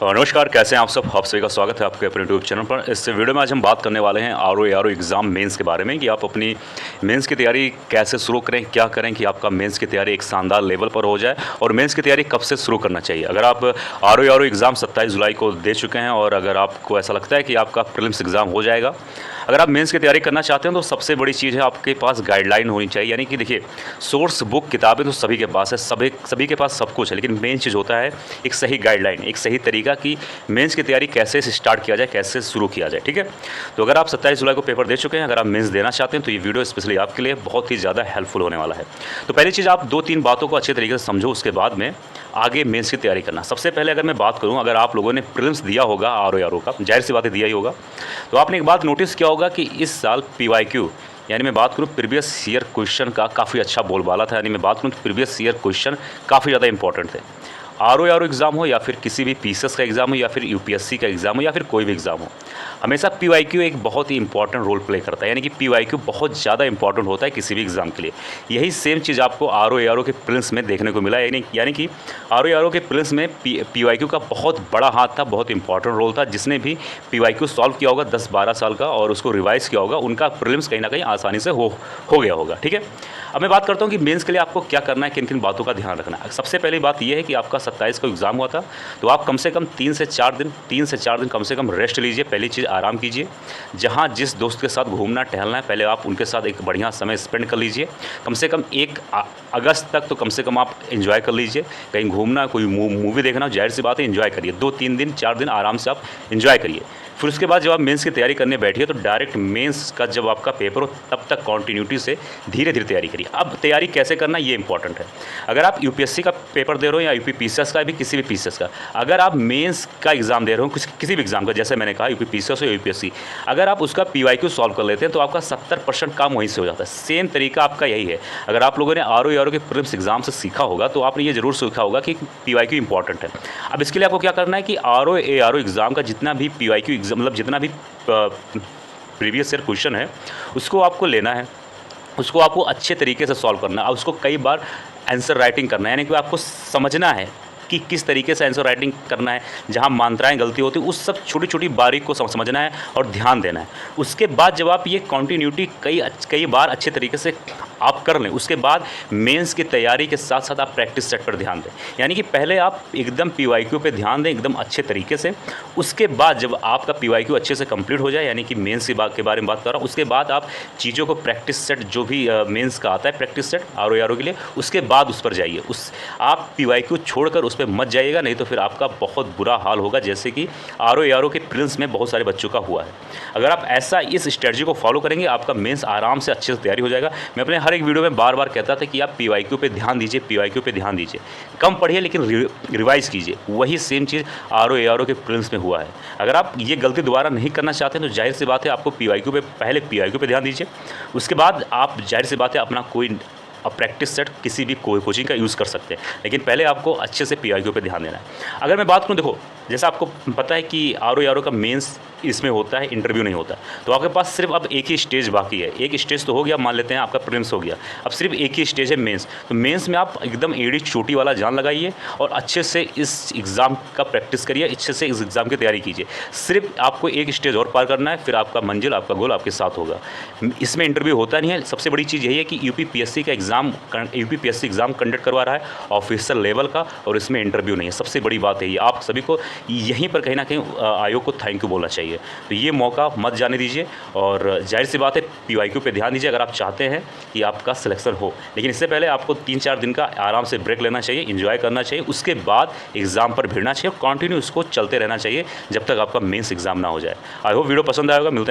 नमस्कार, कैसे हैं आप सब। आप सभी का स्वागत है आपके अपने यूट्यूब चैनल पर। इस वीडियो में आज हम बात करने वाले हैं आर एग्ज़ाम मेंस के बारे में कि आप अपनी मेंस की तैयारी कैसे शुरू करें, क्या करें कि आपका मेंस की तैयारी एक शानदार लेवल पर हो जाए और मेंस की तैयारी कब से शुरू करना चाहिए। अगर आप आर एग्ज़ाम 27 जुलाई को दे चुके हैं और अगर आपको ऐसा लगता है कि आपका प्रीलिम्स एग्ज़ाम हो जाएगा, अगर आप मेंस की तैयारी करना चाहते हैं तो सबसे बड़ी चीज़ है आपके पास गाइडलाइन होनी चाहिए। यानी कि देखिए, सोर्स बुक किताबें तो सभी के पास है, सभी के पास सब कुछ है, लेकिन मेन चीज़ होता है एक सही गाइडलाइन, एक सही तरीका कि मेंस की तैयारी कैसे स्टार्ट किया जाए, कैसे शुरू किया जाए। ठीक है, तो अगर आप 27 जुलाई को पेपर दे चुके हैं, अगर आप मेंस देना चाहते हैं तो ये वीडियो स्पेशली आपके लिए बहुत ही ज़्यादा हेल्पफुल होने वाला है। तो पहली चीज़, आप 2-3 बातों को अच्छे तरीके से समझो, उसके बाद में आगे मेंस की तैयारी करना। सबसे पहले अगर मैं बात करूं, अगर आप लोगों ने प्रीलिम्स दिया होगा आर का, जाहिर सी बात है दिया ही होगा, तो आपने एक बात नोटिस किया होगा कि इस साल PYQ यानी मैं बात करूं प्रीवियस ईयर क्वेश्चन का काफ़ी अच्छा बोलबाला था। यानी मैं बात करूं तो प्रीवियस ईयर क्वेश्चन काफ़ी ज़्यादा इंपॉर्टेंट थे। आर एग्ज़ाम हो या फिर किसी भी PCS का एग्ज़ाम हो या फिर UPSC का एग्ज़ाम हो या फिर कोई भी एग्ज़ाम हो, हमेशा PYQ एक बहुत ही इंपॉर्टेंट रोल प्ले करता है। यानी कि PYQ बहुत ज़्यादा इंपॉर्टेंट होता है किसी भी एग्ज़ाम के लिए। यही सेम चीज़ आपको आर के प्रीलिम्स में देखने को मिला। यानी कि आर के प्रीलिम्स में PYQ का बहुत बड़ा हाथ था, बहुत इंपॉर्टेंट रोल था। जिसने भी PYQ सॉल्व किया होगा 10-12 साल का और उसको रिवाइज़ किया होगा, उनका प्रीलिम्स कहीं ना कहीं आसानी से हो गया होगा। ठीक है, अब मैं बात करता हूँ कि मेंस के लिए आपको क्या करना है, किन किन बातों का ध्यान रखना है। सबसे पहली बात यह है कि आपका 27 को एग्ज़ाम हुआ था, तो आप कम से कम 3 से 4 दिन कम से कम रेस्ट लीजिए। पहली चीज़, आराम कीजिए। जहाँ जिस दोस्त के साथ घूमना टहलना है, पहले आप उनके साथ एक बढ़िया समय स्पेंड कर लीजिए। कम से कम 1 अगस्त तक तो कम से कम आप एंजॉय कर लीजिए। कहीं घूमना, कोई मूवी देखना, जाहिर सी बात है एंजॉय करिए। 2-3 दिन 4 दिन आराम से आप एंजॉय करिए। फिर उसके बाद जब आप मेंस की तैयारी करने बैठिए तो डायरेक्ट मेंस का जब आपका पेपर हो तब तक कंटिन्यूटी से धीरे धीरे तैयारी करिए। अब तैयारी कैसे करना ये इंपॉर्टेंट है। अगर आप UPSC का पेपर दे रहे हो या UP PCS का, भी किसी भी PCS का, अगर आप मेंस का एग्ज़ाम दे रहे हो किसी भी एग्ज़ाम का, जैसे मैंने कहा UP PCS और UPSC, अगर आप उसका PYQ सॉल्व कर लेते हैं तो आपका 70% काम वहीं से हो जाता है। सेम तरीका आपका यही है। अगर आप लोगों ने आर के प्रीलिम्स एग्ज़ाम से सीखा होगा तो आपने ये ज़रूर सीखा होगा कि PYQ इंपॉर्टेंट है। अब इसके लिए आपको क्या करना है कि आर एग्ज़ाम का जितना भी PYQ एग्ज़ाम, मतलब जितना भी प्रीवियस ईयर क्वेश्चन है, उसको आपको लेना है, उसको आपको अच्छे तरीके से सॉल्व करना है और उसको कई बार आंसर राइटिंग करना है। यानी कि आपको समझना है कि किस तरीके से आंसर राइटिंग करना है, जहां मात्राएं गलती होती है उस सब छोटी छोटी बारीक को समझना है और ध्यान देना है। उसके बाद जब आप ये कंटिन्यूटी कई बार अच्छे तरीके से आप कर लें, उसके बाद मेंस की तैयारी के साथ साथ आप प्रैक्टिस सेट पर ध्यान दें। यानी कि पहले आप एकदम PYQ पे ध्यान दें एकदम अच्छे तरीके से। उसके बाद जब आपका PYQ अच्छे से कंप्लीट हो जाए, यानी कि मेंस के बारे में बात कर रहा हूँ, उसके बाद आप चीज़ों को प्रैक्टिस सेट, जो भी मेंस का आता है प्रैक्टिस सेट आर के लिए, उसके बाद उस पर जाइए। आप PYQ छोड़कर उस पर मत जाइएगा, नहीं तो फिर आपका बहुत बुरा हाल होगा, जैसे कि आर के प्रीलिम्स में बहुत सारे बच्चों का हुआ है। अगर आप ऐसा इस स्ट्रेटजी को फॉलो करेंगे, आपका मेंस आराम से अच्छे से तैयारी हो जाएगा। मैं अपने हर एक वीडियो में बार बार कहता था कि आप PYQ पे ध्यान दीजिए, PYQ पे ध्यान दीजिए। कम पढ़िए लेकिन रिवाइज़ कीजिए। वही सेम चीज़ आर के प्रीलिम्स में हुआ है। अगर आप ये गलती दोबारा नहीं करना चाहते तो जाहिर सी बात है आपको पहले PYQ पे ध्यान दीजिए। उसके बाद आप जाहिर सी बात है अपना कोई प्रैक्टिस सेट किसी भी कोचिंग का यूज़ कर सकते हैं, लेकिन पहले आपको अच्छे से PYQ पे ध्यान देना है। अगर मैं बात करूँ, देखो जैसा आपको पता है कि आर का मेंस इसमें होता है, इंटरव्यू नहीं होता, तो आपके पास सिर्फ अब एक ही स्टेज बाकी है। एक स्टेज तो हो गया, मान लेते हैं आपका प्रीलिम्स हो गया, अब सिर्फ एक ही स्टेज है मेंस। तो मेंस में आप एकदम एड़ी चोटी वाला जान लगाइए और अच्छे से इस एग्ज़ाम का प्रैक्टिस करिए, अच्छे से इस एग्ज़ाम की तैयारी कीजिए। सिर्फ आपको एक स्टेज और पार करना है, फिर आपका मंजिल, आपका गोल आपके साथ होगा। इसमें इंटरव्यू होता नहीं है। सबसे बड़ी चीज़ यही है कि UP PSC एग्ज़ाम कंडक्ट करवा रहा है ऑफिसर लेवल का, और इसमें इंटरव्यू नहीं है। सबसे बड़ी बात है ये। आप सभी को यहीं पर कहीं ना कहीं आयोग को थैंक यू बोलना चाहिए। तो ये मौका मत जाने दीजिए और जाहिर सी बात है PYQ पे ध्यान दीजिए अगर आप चाहते हैं कि आपका सिलेक्शन हो। लेकिन इससे पहले आपको 3-4 दिन का आराम से ब्रेक लेना चाहिए, एंजॉय करना चाहिए। उसके बाद एग्ज़ाम पर भिड़ना चाहिए और कंटिन्यू उसको चलते रहना चाहिए जब तक आपका मेंस एग्ज़ाम ना हो जाए। आई होप वीडियो पसंद आएगा। मिलते हैं।